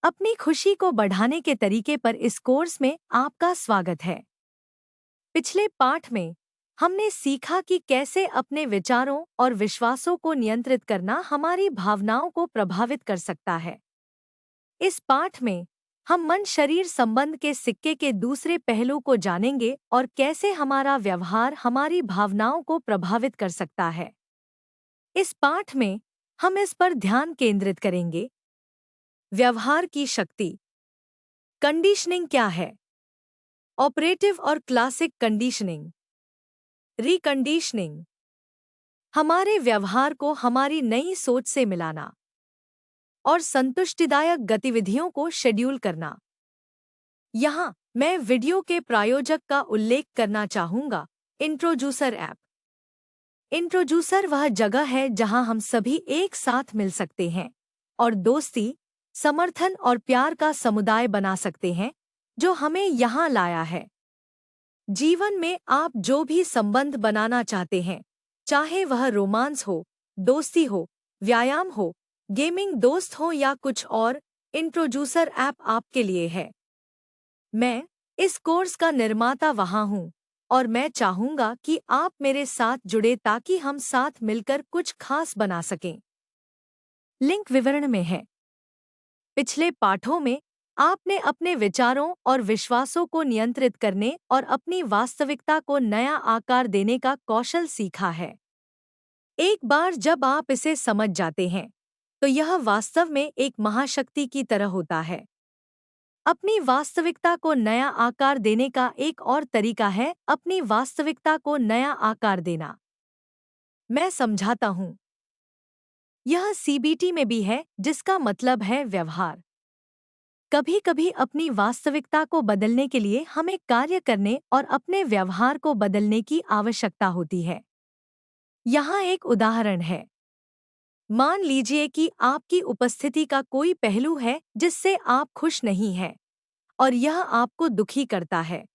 अपनी खुशी को बढ़ाने के तरीके पर इस कोर्स में आपका स्वागत है। पिछले पाठ में हमने सीखा कि कैसे अपने विचारों और विश्वासों को नियंत्रित करना हमारी भावनाओं को प्रभावित कर सकता है। इस पाठ में हम मन शरीर संबंध के सिक्के के दूसरे पहलू को जानेंगे और कैसे हमारा व्यवहार हमारी भावनाओं को प्रभावित कर सकता है। इस पाठ में हम इस पर ध्यान केंद्रित करेंगे। व्यवहार की शक्ति। कंडीशनिंग क्या है? ऑपरेटिव और क्लासिक कंडीशनिंग। रिकंडीशनिंग। हमारे व्यवहार को हमारी नई सोच से मिलाना और संतुष्टिदायक गतिविधियों को शेड्यूल करना। यहाँ मैं वीडियो के प्रायोजक का उल्लेख करना चाहूँगा, इंट्रोड्यूसर ऐप। इंट्रोड्यूसर वह जगह है जहाँ हम सभी एक साथ मिल सकते हैं और दोस्ती, समर्थन और प्यार का समुदाय बना सकते हैं जो हमें यहाँ लाया है। जीवन में आप जो भी संबंध बनाना चाहते हैं, चाहे वह रोमांस हो, दोस्ती हो, व्यायाम हो, गेमिंग दोस्त हो या कुछ और, इंट्रोड्यूसर ऐप आपके लिए है। मैं इस कोर्स का निर्माता वहाँ हूँ और मैं चाहूँगा कि आप मेरे साथ जुड़े ताकि हम साथ मिलकर कुछ खास बना सकें। लिंक विवरण में है। पिछले पाठों में आपने अपने विचारों और विश्वासों को नियंत्रित करने और अपनी वास्तविकता को नया आकार देने का कौशल सीखा है। एक बार जब आप इसे समझ जाते हैं, तो यह वास्तव में एक महाशक्ति की तरह होता है। अपनी वास्तविकता को नया आकार देने का एक और तरीका है अपनी वास्तविकता को नया आकार देना। मैं समझाता हूँ। यह सीबीटी में भी है, जिसका मतलब है व्यवहार। कभी-कभी अपनी वास्तविकता को बदलने के लिए हमें कार्य करने और अपने व्यवहार को बदलने की आवश्यकता होती है। यहाँ एक उदाहरण है। मान लीजिए कि आपकी उपस्थिति का कोई पहलू है जिससे आप खुश नहीं हैं और यह आपको दुखी करता है।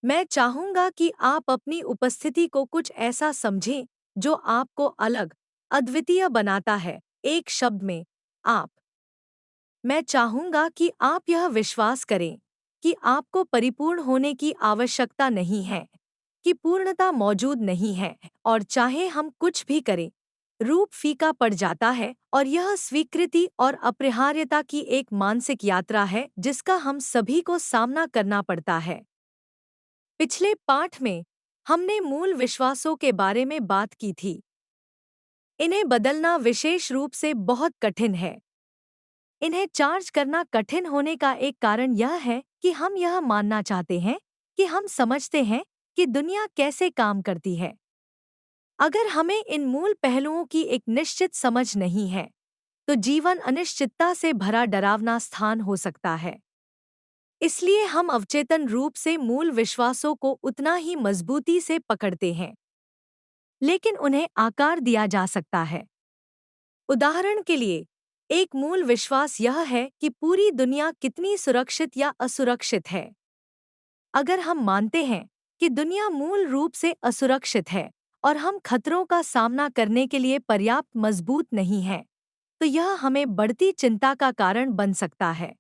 मैं चाहूँगा कि आप अपनी उपस्थिति को कुछ ऐसा समझें जो आपको अलग, अद्वितीय बनाता है। एक शब्द में, आप। मैं चाहूँगा कि आप यह विश्वास करें कि आपको परिपूर्ण होने की आवश्यकता नहीं है, कि पूर्णता मौजूद नहीं है और चाहे हम कुछ भी करें, रूप फीका पड़ जाता है और यह स्वीकृति और अपरिहार्यता की एक मानसिक यात्रा है जिसका हम सभी को सामना करना पड़ता है। पिछले पाठ में हमने मूल विश्वासों के बारे में बात की थी। इन्हें बदलना विशेष रूप से बहुत कठिन है। इन्हें चार्ज करना कठिन होने का एक कारण यह है कि हम यह मानना चाहते हैं कि हम समझते हैं कि दुनिया कैसे काम करती है। अगर हमें इन मूल पहलुओं की एक निश्चित समझ नहीं है, तो जीवन अनिश्चितता से भरा डरावना स्थान हो सकता है। इसलिए हम अवचेतन रूप से मूल विश्वासों को उतना ही मजबूती से पकड़ते हैं, लेकिन उन्हें आकार दिया जा सकता है। उदाहरण के लिए, एक मूल विश्वास यह है कि पूरी दुनिया कितनी सुरक्षित या असुरक्षित है। अगर हम मानते हैं कि दुनिया मूल रूप से असुरक्षित है और हम खतरों का सामना करने के लिए पर्याप्त मजबूत नहीं हैं, तो यह हमें बढ़ती चिंता का कारण बन सकता है।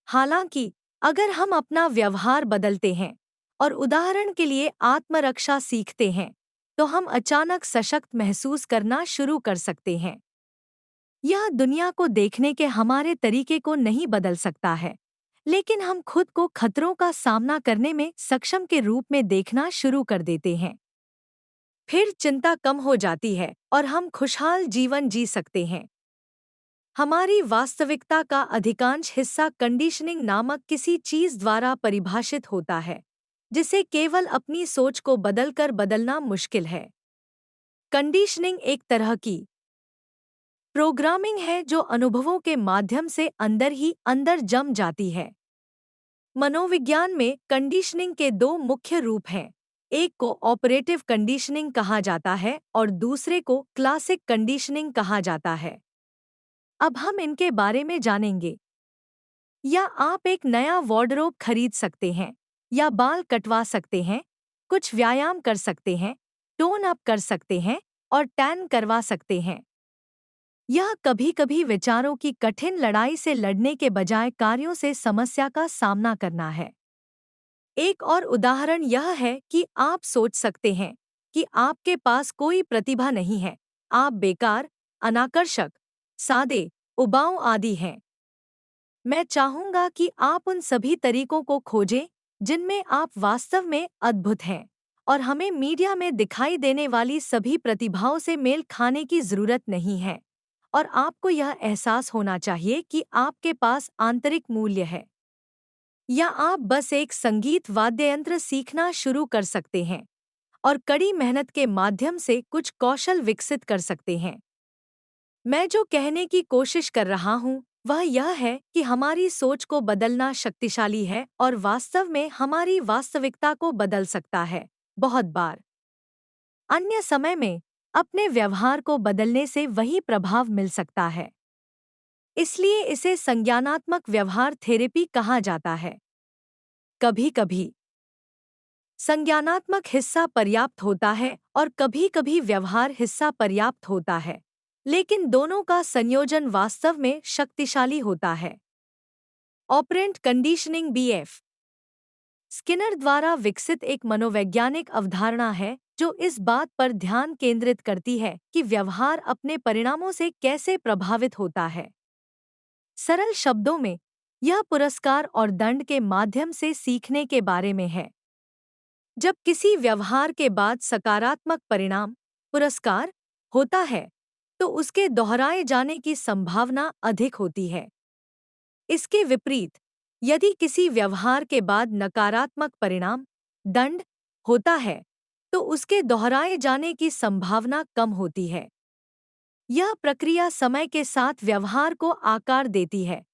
हालांकि अगर हम अपना व्यवहार बदलते हैं और उदाहरण के लिए आत्मरक्षा सीखते हैं, तो हम अचानक सशक्त महसूस करना शुरू कर सकते हैं। यह दुनिया को देखने के हमारे तरीके को नहीं बदल सकता है, लेकिन हम खुद को खतरों का सामना करने में सक्षम के रूप में देखना शुरू कर देते हैं। फिर चिंता कम हो जाती है और हम खुशहाल जीवन जी सकते हैं। हमारी वास्तविकता का अधिकांश हिस्सा कंडीशनिंग नामक किसी चीज द्वारा परिभाषित होता है, जिसे केवल अपनी सोच को बदलकर बदलना मुश्किल है। कंडीशनिंग एक तरह की प्रोग्रामिंग है जो अनुभवों के माध्यम से अंदर ही अंदर जम जाती है। मनोविज्ञान में कंडीशनिंग के दो मुख्य रूप हैं। एक को ऑपरेटिव कंडीशनिंग कहा जाता है और दूसरे को क्लासिक कंडीशनिंग कहा जाता है। अब हम इनके बारे में जानेंगे। या आप एक नया वार्डरोब खरीद सकते हैं, या बाल कटवा सकते हैं, कुछ व्यायाम कर सकते हैं, टोन अप कर सकते हैं और टैन करवा सकते हैं। यह कभी-कभी विचारों की कठिन लड़ाई से लड़ने के बजाय कार्यों से समस्या का सामना करना है। एक और उदाहरण यह है कि आप सोच सकते हैं कि आपके पास कोई प्रतिभा नहीं है, आप बेकार, अनाकर्षक, सादे, उबाऊ आदि हैं। मैं चाहूंगा कि आप उन सभी तरीकों को खोजें जिनमें आप वास्तव में अद्भुत हैं, और हमें मीडिया में दिखाई देने वाली सभी प्रतिभाओं से मेल खाने की जरूरत नहीं है, और आपको यह एहसास होना चाहिए कि आपके पास आंतरिक मूल्य है। या आप बस एक संगीत वाद्ययंत्र सीखना शुरू कर सकते हैं और कड़ी मेहनत के माध्यम से कुछ कौशल विकसित कर सकते हैं। मैं जो कहने की कोशिश कर रहा हूँ वह यह है कि हमारी सोच को बदलना शक्तिशाली है और वास्तव में हमारी वास्तविकता को बदल सकता है। बहुत बार अन्य समय में अपने व्यवहार को बदलने से वही प्रभाव मिल सकता है। इसलिए इसे संज्ञानात्मक व्यवहार थेरेपी कहा जाता है। कभी-कभी संज्ञानात्मक हिस्सा पर्याप्त होता है और कभी-कभी व्यवहार हिस्सा पर्याप्त होता है, लेकिन दोनों का संयोजन वास्तव में शक्तिशाली होता है। ऑपरेंट कंडीशनिंग बीएफ स्किनर द्वारा विकसित एक मनोवैज्ञानिक अवधारणा है जो इस बात पर ध्यान केंद्रित करती है कि व्यवहार अपने परिणामों से कैसे प्रभावित होता है। सरल शब्दों में, यह पुरस्कार और दंड के माध्यम से सीखने के बारे में है। जब किसी व्यवहार के बाद सकारात्मक परिणाम, पुरस्कार, होता है, तो उसके दोहराए जाने की संभावना अधिक होती है। इसके विपरीत, यदि किसी व्यवहार के बाद नकारात्मक परिणाम, दंड, होता है, तो उसके दोहराए जाने की संभावना कम होती है। यह प्रक्रिया समय के साथ व्यवहार को आकार देती है,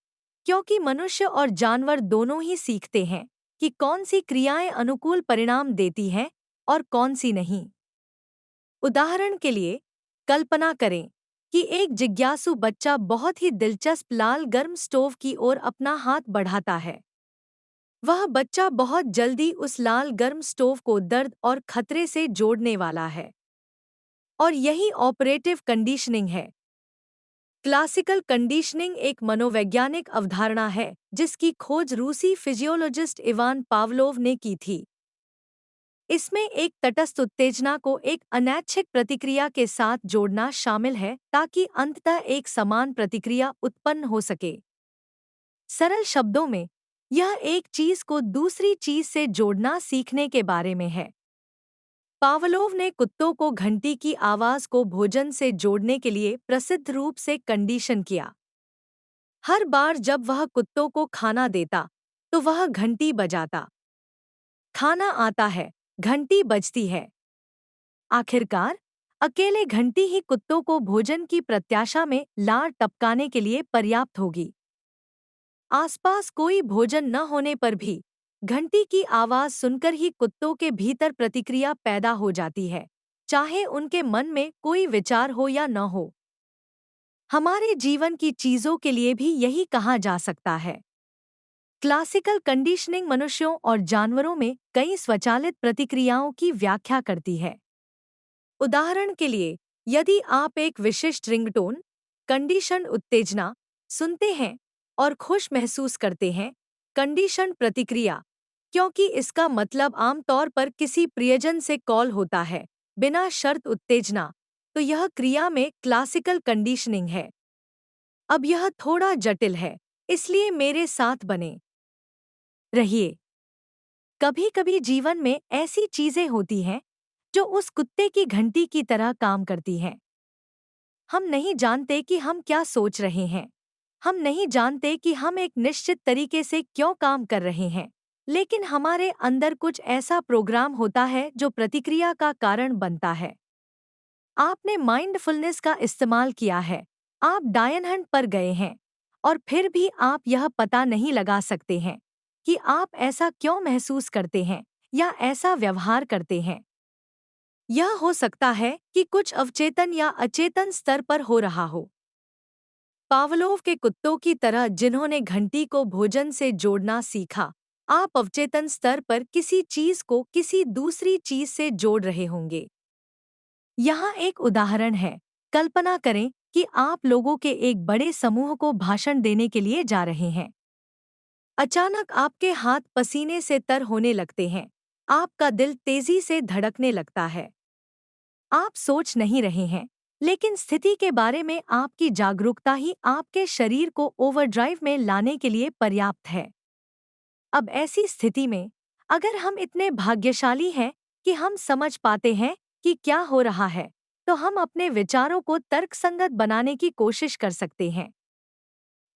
क्योंकि मनुष्य और जानवर दोनों ही सीखते हैं कि कौन सी क्रियाएं अनुकूल परिणाम देती हैं और कौन सी नहीं। उदाहरण के लिए, कल्पना करें कि एक जिज्ञासु बच्चा बहुत ही दिलचस्प लाल गर्म स्टोव की ओर अपना हाथ बढ़ाता है। वह बच्चा बहुत जल्दी उस लाल गर्म स्टोव को दर्द और खतरे से जोड़ने वाला है। और यही ऑपरेटिव कंडीशनिंग है। क्लासिकल कंडीशनिंग एक मनोवैज्ञानिक अवधारणा है जिसकी खोज रूसी फिजियोलॉजिस्ट इवान पावलोव ने की थी। इसमें एक तटस्थ उत्तेजना को एक अनैच्छिक प्रतिक्रिया के साथ जोड़ना शामिल है ताकि अंततः एक समान प्रतिक्रिया उत्पन्न हो सके। सरल शब्दों में, यह एक चीज को दूसरी चीज से जोड़ना सीखने के बारे में है। पावलोव ने कुत्तों को घंटी की आवाज को भोजन से जोड़ने के लिए प्रसिद्ध रूप से कंडीशन किया। हर बार जब वह कुत्तों को खाना देता, तो वह घंटी बजाता। खाना आता है, घंटी बजती है। आखिरकार, अकेले घंटी ही कुत्तों को भोजन की प्रत्याशा में लार टपकाने के लिए पर्याप्त होगी। आसपास कोई भोजन न होने पर भी घंटी की आवाज सुनकर ही कुत्तों के भीतर प्रतिक्रिया पैदा हो जाती है, चाहे उनके मन में कोई विचार हो या न हो। हमारे जीवन की चीजों के लिए भी यही कहा जा सकता है। क्लासिकल कंडीशनिंग मनुष्यों और जानवरों में कई स्वचालित प्रतिक्रियाओं की व्याख्या करती है। उदाहरण के लिए, यदि आप एक विशिष्ट रिंगटोन, कंडीशन उत्तेजना, सुनते हैं और खुश महसूस करते हैं, कंडीशन प्रतिक्रिया, क्योंकि इसका मतलब आमतौर पर किसी प्रियजन से कॉल होता है, बिना शर्त उत्तेजना, तो यह क्रिया में क्लासिकल कंडीशनिंग है। अब यह थोड़ा जटिल है, इसलिए मेरे साथ बने रहिए। कभी-कभी जीवन में ऐसी चीजें होती हैं जो उस कुत्ते की घंटी की तरह काम करती हैं। हम नहीं जानते कि हम क्या सोच रहे हैं। हम नहीं जानते कि हम एक निश्चित तरीके से क्यों काम कर रहे हैं, लेकिन हमारे अंदर कुछ ऐसा प्रोग्राम होता है जो प्रतिक्रिया का कारण बनता है। आपने माइंडफुलनेस का इस्तेमाल किया है, आप डायन हंट पर गए हैं, और फिर भी आप यह पता नहीं लगा सकते हैं कि आप ऐसा क्यों महसूस करते हैं या ऐसा व्यवहार करते हैं। यह हो सकता है कि कुछ अवचेतन या अचेतन स्तर पर हो रहा हो। पावलोव के कुत्तों की तरह जिन्होंने घंटी को भोजन से जोड़ना सीखा, आप अवचेतन स्तर पर किसी चीज को किसी दूसरी चीज से जोड़ रहे होंगे। यहाँ एक उदाहरण है। कल्पना करें कि आप लोगों के एक बड़े समूह को भाषण देने के लिए जा रहे हैं। अचानक आपके हाथ पसीने से तर होने लगते हैं, आपका दिल तेजी से धड़कने लगता है। आप सोच नहीं रहे हैं, लेकिन स्थिति के बारे में आपकी जागरूकता ही आपके शरीर को ओवरड्राइव में लाने के लिए पर्याप्त है। अब ऐसी स्थिति में अगर हम इतने भाग्यशाली हैं कि हम समझ पाते हैं कि क्या हो रहा है, तो हम अपने विचारों को तर्कसंगत बनाने की कोशिश कर सकते हैं।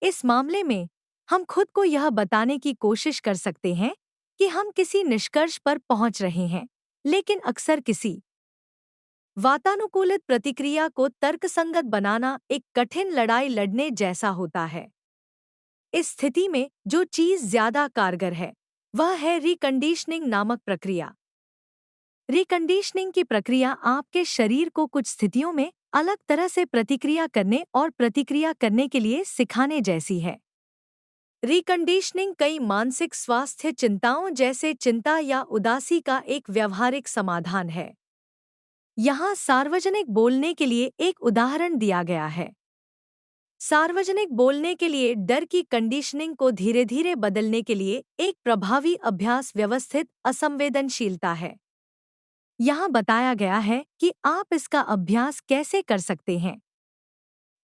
इस मामले में हम खुद को यह बताने की कोशिश कर सकते हैं कि हम किसी निष्कर्ष पर पहुंच रहे हैं, लेकिन अक्सर किसी वातानुकूलित प्रतिक्रिया को तर्कसंगत बनाना एक कठिन लड़ाई लड़ने जैसा होता है। इस स्थिति में जो चीज ज्यादा कारगर है वह है रिकंडीशनिंग नामक प्रक्रिया। रिकंडीशनिंग की प्रक्रिया आपके शरीर को कुछ स्थितियों में अलग तरह से प्रतिक्रिया करने और प्रतिक्रिया करने के लिए सिखाने जैसी है। रिकंडीशनिंग कई मानसिक स्वास्थ्य चिंताओं जैसे चिंता या उदासी का एक व्यवहारिक समाधान है। यहाँ सार्वजनिक बोलने के लिए एक उदाहरण दिया गया है। सार्वजनिक बोलने के लिए डर की कंडीशनिंग को धीरे धीरे बदलने के लिए एक प्रभावी अभ्यास व्यवस्थित असंवेदनशीलता है। यहाँ बताया गया है कि आप इसका अभ्यास कैसे कर सकते हैं।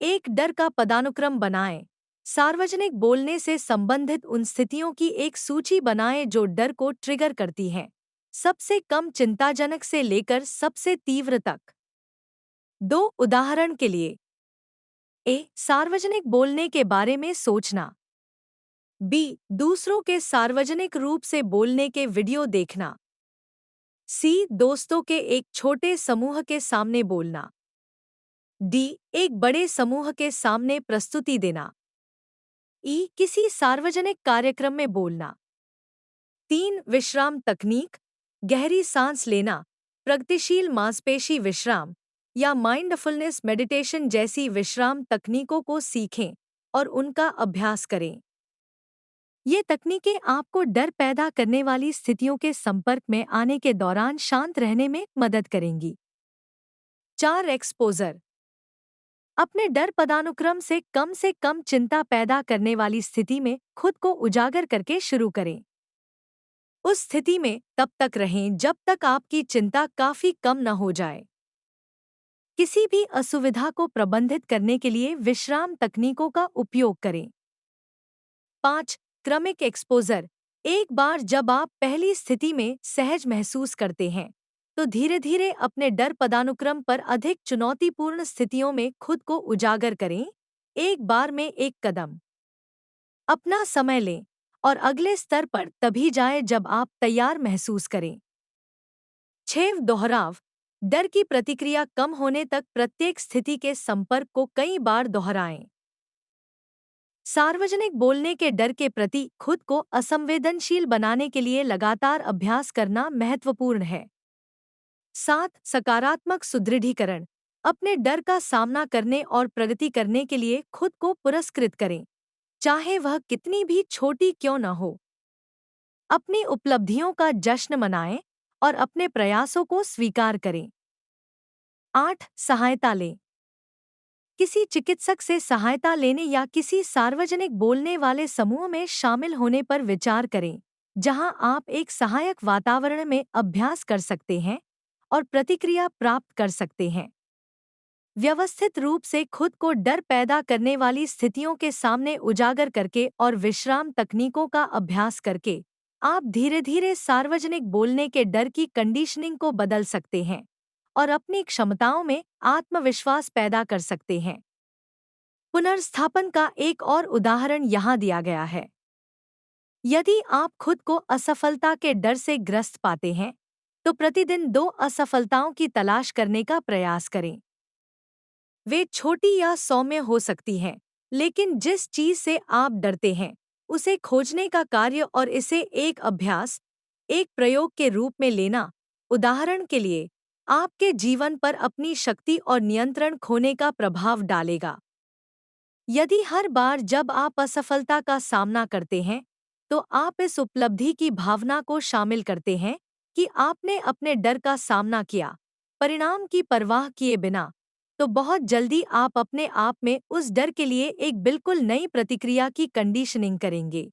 एक डर का पदानुक्रम बनाएं। सार्वजनिक बोलने से संबंधित उन स्थितियों की एक सूची बनाएं जो डर को ट्रिगर करती हैं, सबसे कम चिंताजनक से लेकर सबसे तीव्र तक। 2 उदाहरण के लिए। सार्वजनिक बोलने के बारे में सोचना। दूसरों के सार्वजनिक रूप से बोलने के वीडियो देखना। दोस्तों के एक छोटे समूह के सामने बोलना। एक बड़े समूह के सामने प्रस्तुति देना। किसी सार्वजनिक कार्यक्रम में बोलना। 3 विश्राम तकनीक, गहरी सांस लेना, प्रगतिशील मांसपेशी विश्राम या माइंडफुलनेस मेडिटेशन जैसी विश्राम तकनीकों को सीखें और उनका अभ्यास करें। ये तकनीकें आपको डर पैदा करने वाली स्थितियों के संपर्क में आने के दौरान शांत रहने में मदद करेंगी। 4 एक्सपोजर। अपने डर पदानुक्रम से कम चिंता पैदा करने वाली स्थिति में खुद को उजागर करके शुरू करें। उस स्थिति में तब तक रहें जब तक आपकी चिंता काफी कम न हो जाए। किसी भी असुविधा को प्रबंधित करने के लिए विश्राम तकनीकों का उपयोग करें। 5 क्रमिक एक्सपोजर। एक बार जब आप पहली स्थिति में सहज महसूस करते हैं, तो धीरे धीरे अपने डर पदानुक्रम पर अधिक चुनौतीपूर्ण स्थितियों में खुद को उजागर करें, एक बार में एक कदम। अपना समय लें और अगले स्तर पर तभी जाएं जब आप तैयार महसूस करें। 6 दोहराव। डर की प्रतिक्रिया कम होने तक प्रत्येक स्थिति के संपर्क को कई बार दोहराएं। सार्वजनिक बोलने के डर के प्रति खुद को असंवेदनशील बनाने के लिए लगातार अभ्यास करना महत्वपूर्ण है। 7 सकारात्मक सुदृढ़ीकरण। अपने डर का सामना करने और प्रगति करने के लिए खुद को पुरस्कृत करें, चाहे वह कितनी भी छोटी क्यों न हो। अपनी उपलब्धियों का जश्न मनाएं और अपने प्रयासों को स्वीकार करें। 8 सहायता लें। किसी चिकित्सक से सहायता लेने या किसी सार्वजनिक बोलने वाले समूह में शामिल होने पर विचार करें, जहां आप एक सहायक वातावरण में अभ्यास कर सकते हैं और प्रतिक्रिया प्राप्त कर सकते हैं। व्यवस्थित रूप से खुद को डर पैदा करने वाली स्थितियों के सामने उजागर करके और विश्राम तकनीकों का अभ्यास करके आप धीरे धीरे सार्वजनिक बोलने के डर की कंडीशनिंग को बदल सकते हैं और अपनी क्षमताओं में आत्मविश्वास पैदा कर सकते हैं। पुनर्स्थापन का एक और उदाहरण यहाँ दिया गया है। यदि आप खुद को असफलता के डर से ग्रस्त पाते हैं, तो प्रतिदिन 2 असफलताओं की तलाश करने का प्रयास करें। वे छोटी या सौम्य हो सकती हैं, लेकिन जिस चीज से आप डरते हैं, उसे खोजने का कार्य और इसे एक अभ्यास, एक प्रयोग के रूप में लेना, उदाहरण के लिए, आपके जीवन पर अपनी शक्ति और नियंत्रण खोने का प्रभाव डालेगा। यदि हर बार जब आप असफलता का सामना करते हैं, तो आप इस उपलब्धि की भावना को शामिल करते हैं कि आपने अपने डर का सामना किया, परिणाम की परवाह किए बिना, तो बहुत जल्दी आप अपने आप में उस डर के लिए एक बिल्कुल नई प्रतिक्रिया की कंडीशनिंग करेंगे।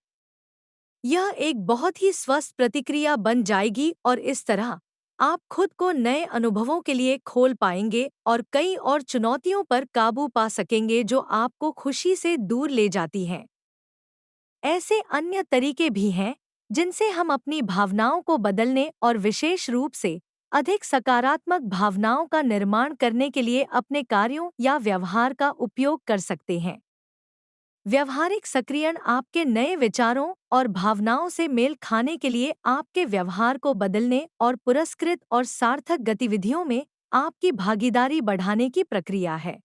यह एक बहुत ही स्वस्थ प्रतिक्रिया बन जाएगी और इस तरह आप खुद को नए अनुभवों के लिए खोल पाएंगे और कई और चुनौतियों पर काबू पा सकेंगे जो आपको खुशी से दूर ले जाती हैं। ऐसे अन्य तरीके भी हैं जिनसे हम अपनी भावनाओं को बदलने और विशेष रूप से अधिक सकारात्मक भावनाओं का निर्माण करने के लिए अपने कार्यों या व्यवहार का उपयोग कर सकते हैं। व्यवहारिक सक्रियण आपके नए विचारों और भावनाओं से मेल खाने के लिए आपके व्यवहार को बदलने और पुरस्कृत और सार्थक गतिविधियों में आपकी भागीदारी बढ़ाने की प्रक्रिया है।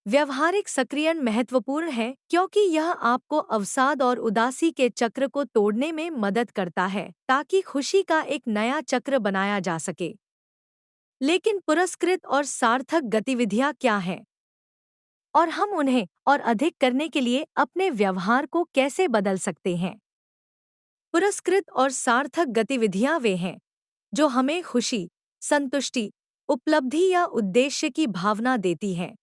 व्यवहारिक सक्रियण महत्वपूर्ण है क्योंकि यह आपको अवसाद और उदासी के चक्र को तोड़ने में मदद करता है ताकि खुशी का एक नया चक्र बनाया जा सके। लेकिन पुरस्कृत और सार्थक गतिविधियां क्या हैं? और हम उन्हें और अधिक करने के लिए अपने व्यवहार को कैसे बदल सकते हैं? पुरस्कृत और सार्थक गतिविधियां वे हैं जो हमें खुशी, संतुष्टि, उपलब्धि या उद्देश्य की भावना देती हैं।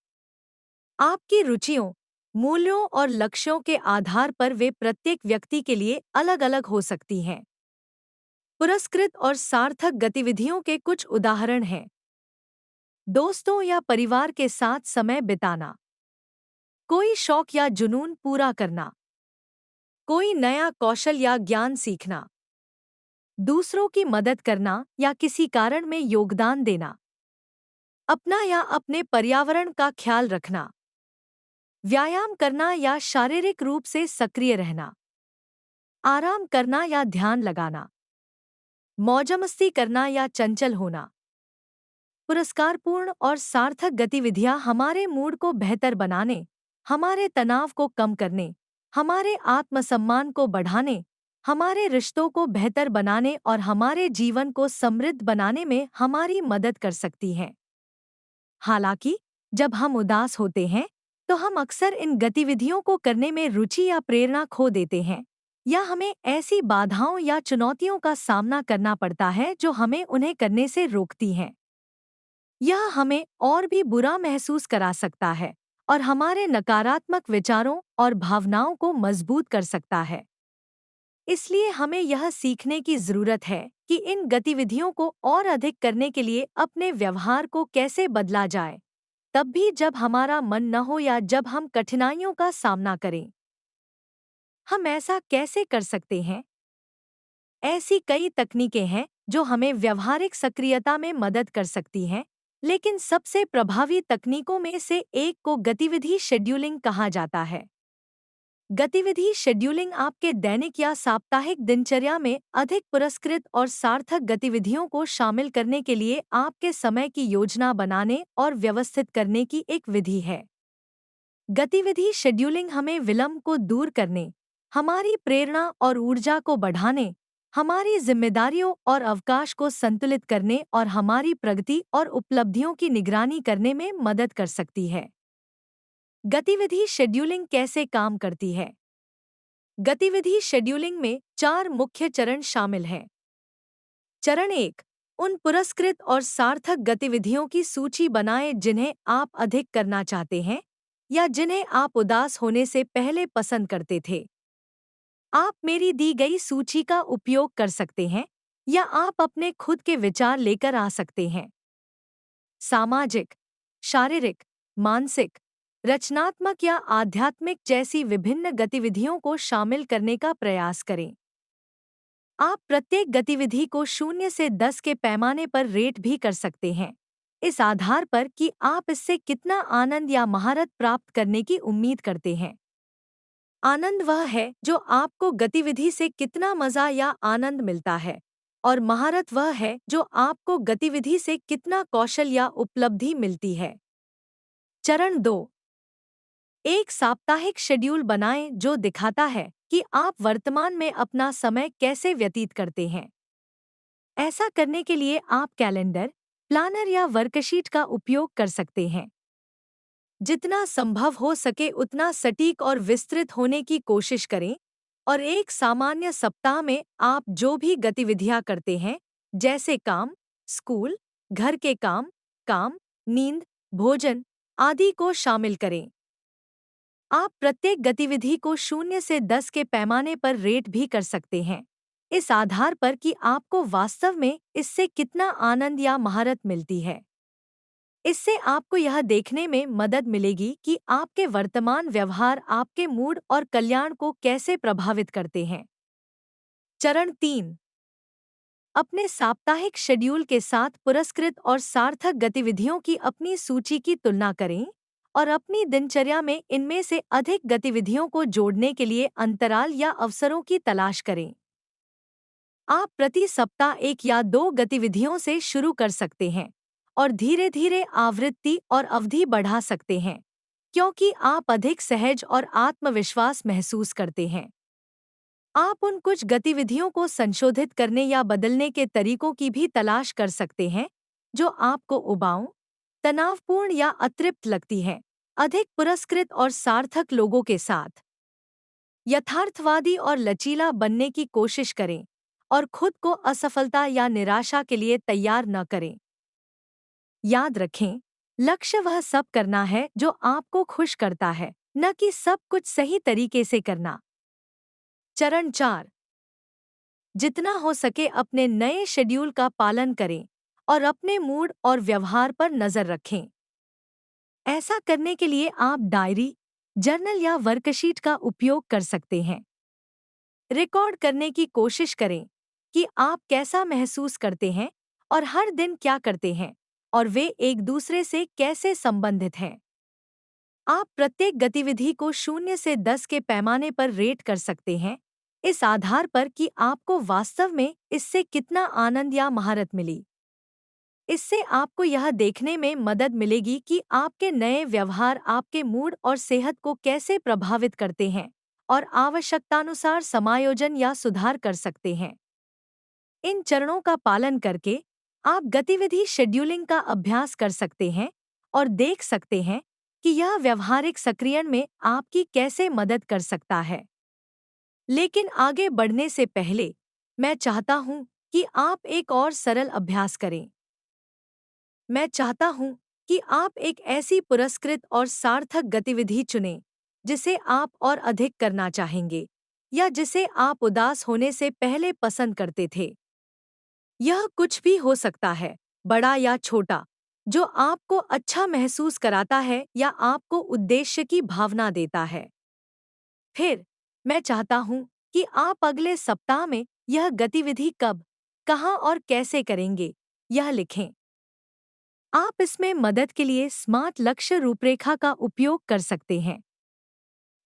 आपकी रुचियों, मूल्यों और लक्ष्यों के आधार पर वे प्रत्येक व्यक्ति के लिए अलग-अलग हो सकती हैं। पुरस्कृत और सार्थक गतिविधियों के कुछ उदाहरण हैं। दोस्तों या परिवार के साथ समय बिताना, कोई शौक या जुनून पूरा करना, कोई नया कौशल या ज्ञान सीखना, दूसरों की मदद करना या किसी कारण में योगदान देना, अपना या अपने पर्यावरण का ख्याल रखना, व्यायाम करना या शारीरिक रूप से सक्रिय रहना, आराम करना या ध्यान लगाना, मौजमस्ती करना या चंचल होना। पुरस्कारपूर्ण और सार्थक गतिविधियां हमारे मूड को बेहतर बनाने, हमारे तनाव को कम करने, हमारे आत्मसम्मान को बढ़ाने, हमारे रिश्तों को बेहतर बनाने और हमारे जीवन को समृद्ध बनाने में हमारी मदद कर सकती हैं। हालांकि जब हम उदास होते हैं तो हम अक्सर इन गतिविधियों को करने में रुचि या प्रेरणा खो देते हैं, या हमें ऐसी बाधाओं या चुनौतियों का सामना करना पड़ता है जो हमें उन्हें करने से रोकती हैं। यह हमें और भी बुरा महसूस करा सकता है और हमारे नकारात्मक विचारों और भावनाओं को मजबूत कर सकता है। इसलिए हमें यह सीखने की जरूरत है कि इन गतिविधियों को और अधिक करने के लिए अपने व्यवहार को कैसे बदला जाए, तब भी जब हमारा मन न हो या जब हम कठिनाइयों का सामना करें। हम ऐसा कैसे कर सकते हैं? ऐसी कई तकनीकें हैं जो हमें व्यावहारिक सक्रियता में मदद कर सकती हैं, लेकिन सबसे प्रभावी तकनीकों में से एक को गतिविधि शेड्यूलिंग कहा जाता है। गतिविधि शेड्यूलिंग आपके दैनिक या साप्ताहिक दिनचर्या में अधिक पुरस्कृत और सार्थक गतिविधियों को शामिल करने के लिए आपके समय की योजना बनाने और व्यवस्थित करने की एक विधि है। गतिविधि शेड्यूलिंग हमें विलंब को दूर करने, हमारी प्रेरणा और ऊर्जा को बढ़ाने, हमारी जिम्मेदारियों और अवकाश को संतुलित करने और हमारी प्रगति और उपलब्धियों की निगरानी करने में मदद कर सकती है। गतिविधि शेड्यूलिंग कैसे काम करती है? गतिविधि शेड्यूलिंग में 4 मुख्य चरण शामिल हैं। चरण 1, उन पुरस्कृत और सार्थक गतिविधियों की सूची बनाएं जिन्हें आप अधिक करना चाहते हैं या जिन्हें आप उदास होने से पहले पसंद करते थे। आप मेरी दी गई सूची का उपयोग कर सकते हैं या आप अपने खुद के विचार लेकर आ सकते हैं। सामाजिक, शारीरिक, मानसिक, रचनात्मक या आध्यात्मिक जैसी विभिन्न गतिविधियों को शामिल करने का प्रयास करें। आप प्रत्येक गतिविधि को 0 से 10 के पैमाने पर रेट भी कर सकते हैं, इस आधार पर कि आप इससे कितना आनंद या महारत प्राप्त करने की उम्मीद करते हैं। आनंद वह है जो आपको गतिविधि से कितना मजा या आनंद मिलता है, और महारत वह है जो आपको गतिविधि से कितना कौशल या उपलब्धि मिलती है। चरण 2, एक साप्ताहिक शेड्यूल बनाएं जो दिखाता है कि आप वर्तमान में अपना समय कैसे व्यतीत करते हैं। ऐसा करने के लिए आप कैलेंडर, प्लानर या वर्कशीट का उपयोग कर सकते हैं। जितना संभव हो सके उतना सटीक और विस्तृत होने की कोशिश करें और एक सामान्य सप्ताह में आप जो भी गतिविधियां करते हैं, जैसे काम, स्कूल, घर के काम, नींद, भोजन आदि को शामिल करें। आप प्रत्येक गतिविधि को 0 से 10 के पैमाने पर रेट भी कर सकते हैं, इस आधार पर कि आपको वास्तव में इससे कितना आनंद या महारत मिलती है। इससे आपको यह देखने में मदद मिलेगी कि आपके वर्तमान व्यवहार आपके मूड और कल्याण को कैसे प्रभावित करते हैं। चरण 3। अपने साप्ताहिक शेड्यूल के साथ पुरस्कृत और सार्थक गतिविधियों की अपनी सूची की तुलना करें और अपनी दिनचर्या में इनमें से अधिक गतिविधियों को जोड़ने के लिए अंतराल या अवसरों की तलाश करें। आप प्रति सप्ताह 1 या 2 गतिविधियों से शुरू कर सकते हैं और धीरे धीरे आवृत्ति और अवधि बढ़ा सकते हैं, क्योंकि आप अधिक सहज और आत्मविश्वास महसूस करते हैं। आप उन कुछ गतिविधियों को संशोधित करने या बदलने के तरीकों की भी तलाश कर सकते हैं जो आपको उबाऊ, तनावपूर्ण या अतृप्त लगती हैं। अधिक पुरस्कृत और सार्थक लोगों के साथ यथार्थवादी और लचीला बनने की कोशिश करें और खुद को असफलता या निराशा के लिए तैयार न करें। याद रखें, लक्ष्य वह सब करना है जो आपको खुश करता है, न कि सब कुछ सही तरीके से करना। चरण 4। जितना हो सके अपने नए शेड्यूल का पालन करें और अपने मूड और व्यवहार पर नजर रखें। ऐसा करने के लिए आप डायरी, जर्नल या वर्कशीट का उपयोग कर सकते हैं। रिकॉर्ड करने की कोशिश करें कि आप कैसा महसूस करते हैं और हर दिन क्या करते हैं और वे एक दूसरे से कैसे संबंधित हैं। आप प्रत्येक गतिविधि को 0 से 10 के पैमाने पर रेट कर सकते हैं, इस आधार पर कि आपको वास्तव में इससे कितना आनंद या महारत मिली। इससे आपको यह देखने में मदद मिलेगी कि आपके नए व्यवहार आपके मूड और सेहत को कैसे प्रभावित करते हैं और आवश्यकतानुसार समायोजन या सुधार कर सकते हैं। इन चरणों का पालन करके आप गतिविधि शेड्यूलिंग का अभ्यास कर सकते हैं और देख सकते हैं कि यह व्यवहारिक सक्रियण में आपकी कैसे मदद कर सकता है। लेकिन आगे बढ़ने से पहले मैं चाहता हूं कि आप एक और सरल अभ्यास करें। मैं चाहता हूं कि आप एक ऐसी पुरस्कृत और सार्थक गतिविधि चुनें जिसे आप और अधिक करना चाहेंगे या जिसे आप उदास होने से पहले पसंद करते थे। यह कुछ भी हो सकता है, बड़ा या छोटा, जो आपको अच्छा महसूस कराता है या आपको उद्देश्य की भावना देता है। फिर मैं चाहता हूं कि आप अगले सप्ताह में यह गतिविधि कब, कहां और कैसे करेंगे, यह लिखें। आप इसमें मदद के लिए स्मार्ट लक्ष्य रूपरेखा का उपयोग कर सकते हैं।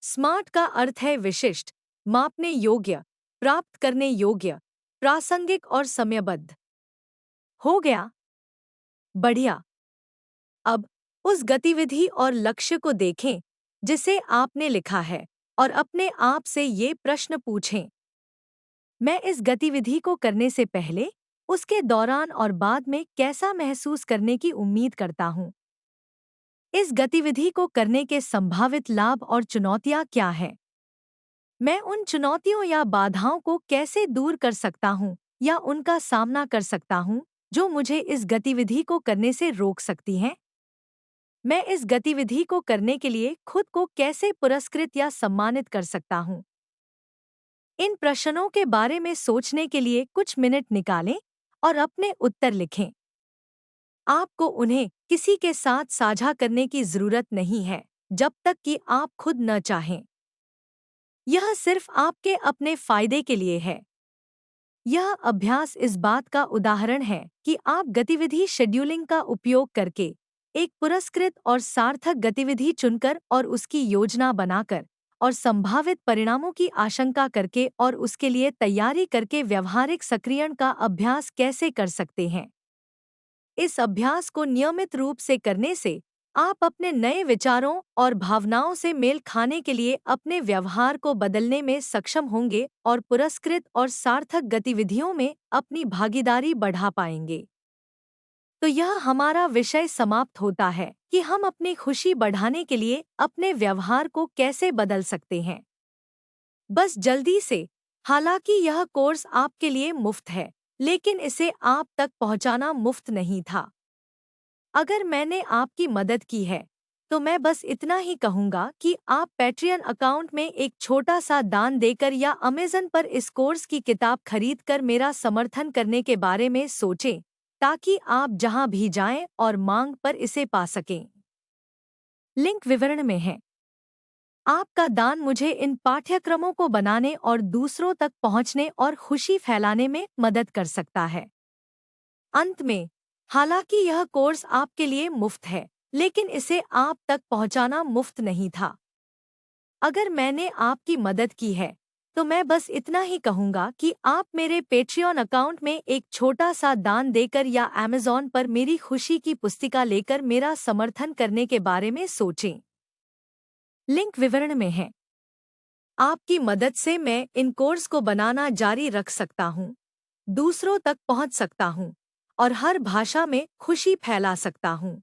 स्मार्ट का अर्थ है विशिष्ट, मापने योग्य, प्राप्त करने योग्य, प्रासंगिक और समयबद्ध। हो गया? बढ़िया। अब उस गतिविधि और लक्ष्य को देखें जिसे आपने लिखा है और अपने आप से ये प्रश्न पूछें। मैं इस गतिविधि को करने से पहले, उसके दौरान और बाद में कैसा महसूस करने की उम्मीद करता हूँ? इस गतिविधि को करने के संभावित लाभ और चुनौतियाँ क्या हैं? मैं उन चुनौतियों या बाधाओं को कैसे दूर कर सकता हूँ या उनका सामना कर सकता हूँ जो मुझे इस गतिविधि को करने से रोक सकती हैं? मैं इस गतिविधि को करने के लिए खुद को कैसे पुरस्कृत या सम्मानित कर सकता हूँ? इन प्रश्नों के बारे में सोचने के लिए कुछ मिनट निकालें और अपने उत्तर लिखें। आपको उन्हें किसी के साथ साझा करने की जरूरत नहीं है जब तक कि आप खुद न चाहें। यह सिर्फ आपके अपने फायदे के लिए है। यह अभ्यास इस बात का उदाहरण है कि आप गतिविधि शेड्यूलिंग का उपयोग करके एक पुरस्कृत और सार्थक गतिविधि चुनकर और उसकी योजना बनाकर और संभावित परिणामों की आशंका करके और उसके लिए तैयारी करके व्यवहारिक सक्रियण का अभ्यास कैसे कर सकते हैं। इस अभ्यास को नियमित रूप से करने से आप अपने नए विचारों और भावनाओं से मेल खाने के लिए अपने व्यवहार को बदलने में सक्षम होंगे और पुरस्कृत और सार्थक गतिविधियों में अपनी भागीदारी बढ़ा पाएंगे। तो यह हमारा विषय समाप्त होता है कि हम अपनी खुशी बढ़ाने के लिए अपने व्यवहार को कैसे बदल सकते हैं। बस जल्दी से, हालांकि यह कोर्स आपके लिए मुफ्त है, लेकिन इसे आप तक पहुंचाना मुफ्त नहीं था। अगर मैंने आपकी मदद की है, तो मैं बस इतना ही कहूँगा कि आप पैट्रियन अकाउंट में एक छोटा सा दान देकर या अमेज़न पर इस कोर्स की किताब खरीद कर मेरा समर्थन करने के बारे में सोचें, ताकि आप जहाँ भी जाएं और मांग पर इसे पा सकें। लिंक विवरण में है। आपका दान मुझे इन पाठ्यक्रमों को बनाने और दूसरों तक पहुंचने और खुशी फैलाने में मदद कर सकता है। अंत में, हालांकि यह कोर्स आपके लिए मुफ्त है, लेकिन इसे आप तक पहुंचाना मुफ्त नहीं था। अगर मैंने आपकी मदद की है, तो मैं बस इतना ही कहूँगा कि आप मेरे पेट्रियन अकाउंट में एक छोटा सा दान देकर या अमेज़न पर मेरी खुशी की पुस्तिका लेकर मेरा समर्थन करने के बारे में सोचें। लिंक विवरण में है। आपकी मदद से मैं इन कोर्स को बनाना जारी रख सकता हूँ, दूसरों तक पहुँच सकता हूँ और हर भाषा में खुशी फैला सकता हूँ।